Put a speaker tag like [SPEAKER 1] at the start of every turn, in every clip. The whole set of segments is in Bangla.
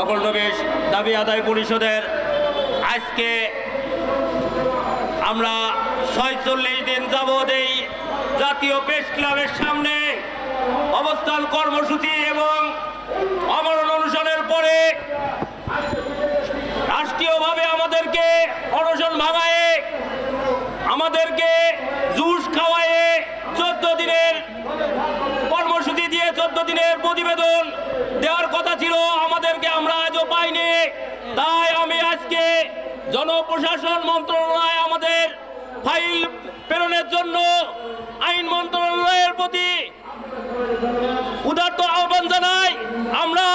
[SPEAKER 1] নকল নবিশ দাবি আদায় পরিষদের আজকে আমরা ৪৬ দিন যাবৎ এই জাতীয় প্রেস ক্লাবের সামনে অবস্থান কর্মসূচি এবং অবরোধ অনুষ্ঠানের পরে রাষ্ট্রীয়ভাবে আমাদেরকে অনশন ভাঙায়ে আমাদেরকে জুস খাওয়ায়ে ১৪ দিনের কর্মসূচি দিয়ে ১৪ দিনের প্রতিবেদন দেওয়ার কথা ছিল আমাদেরকে, আমরা আজও পাইনি। তাই আমি আজকে জনপ্রশাসন মন্ত্রণালয় আমাদের ফাইল প্রেরণের জন্য আইন মন্ত্রণালয়ের প্রতি উদাত্ত আহ্বান জানাই। আমরা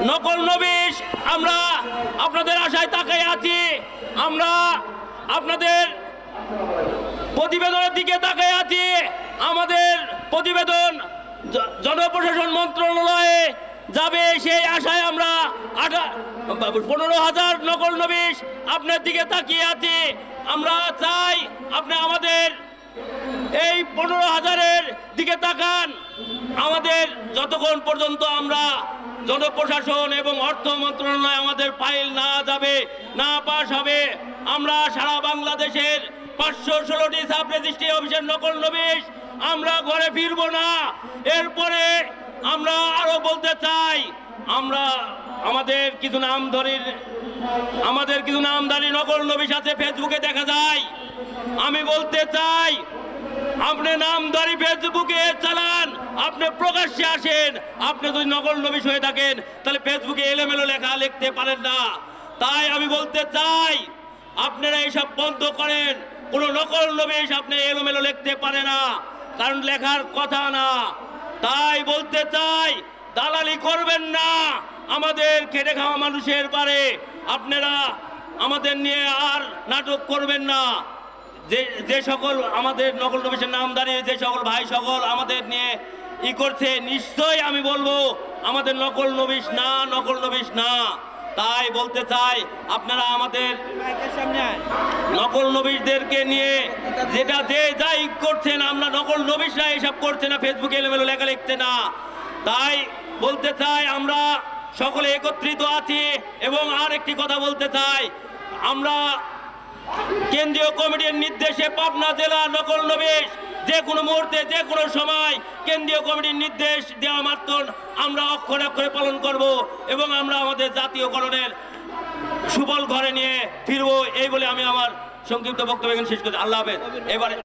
[SPEAKER 1] নকল নবিশ আমরা আপনাদের আশায় তাকাই আছি, আমরা আপনাদের প্রতিবেদনের দিকে তাকাই আছি। আমাদের প্রতিবেদন জনপ্রশাসন মন্ত্রণালয়ে যাবে সেই আশায় আমরা ১৫,০০০ নকল নবিশ আপনার দিকে তাকিয়ে আছি। আমরা চাই আপনি আমাদের এই ১৫,০০০-এর দিকে তাকান। আমাদের যতক্ষণ পর্যন্ত আমরা জনপ্রশাসন এবং অর্থ মন্ত্রণালয় আমাদের ফাইল না যাবে, না পাশ হবে, আমরা সারা বাংলাদেশের ৫১৬টি সাব রেজিস্ট্রি অফিসের নকল নবিশ আমরা ঘরে ফিরবো না। এরপরে আমরা আরো বলতে চাই, আমরা আমাদের কিছু নামধারী নকল নবিশ আছে, ফেসবুকে দেখা যায়। আমি বলতে চাই, আপনি নামধারী ফেসবুকে চালান, আপনি প্রকাশ্যে আসেন। আপনি যদি নকল নবিশ হয়ে থাকেন তাহলে ফেসবুকে এলোমেলো লেখা লিখতে পারেন না। তাই আমি বলতে চাই, আপনারা এইসব বন্ধ করেন। কোনো নকল নবিশ আপনি এলোমেলো লিখতে পারে না, কারণ লেখার কথা না। তাই বলতে চাই, দালালি করবেন না আমাদের খেটে খাওয়া মানুষের পারে। আপনারা আমাদের নিয়ে আর নাটক করবেন না। যে সকল আমাদের নকল নবিশের নামধারী যে সকল ভাই সকল আমাদের নিয়ে করছে, নিশ্চয়ই আমি বলবো আমাদের নকল নবিশ না। তাই বলতে চাই, আপনারা আমাদের নকল নবিশদেরকে নিয়ে যেটা যাই করছেন, আমরা নকল নবিশরা এসব করছে না, ফেসবুকে এলোমেলো লেখা লিখছে না। তাই বলতে চাই, আমরা সকলে একত্রিত আছি। এবং আর একটি কথা বলতে চাই, আমরা কেন্দ্রীয় কমিটির নির্দেশে পাবনা জেলা নকল নবিশ যে কোনো মুহূর্তে যে কোনো সময় কেন্দ্রীয় কমিটির নির্দেশ দেওয়া মাত্র আমরা অক্ষরে অক্ষরে পালন করব এবং আমরা আমাদের জাতীয়করণের সুফল ঘরে নিয়ে ফিরবো। এই বলে আমি আমার সংক্ষিপ্ত বক্তব্য শেষ করছি। আল্লাহ হাফেজ। এবারে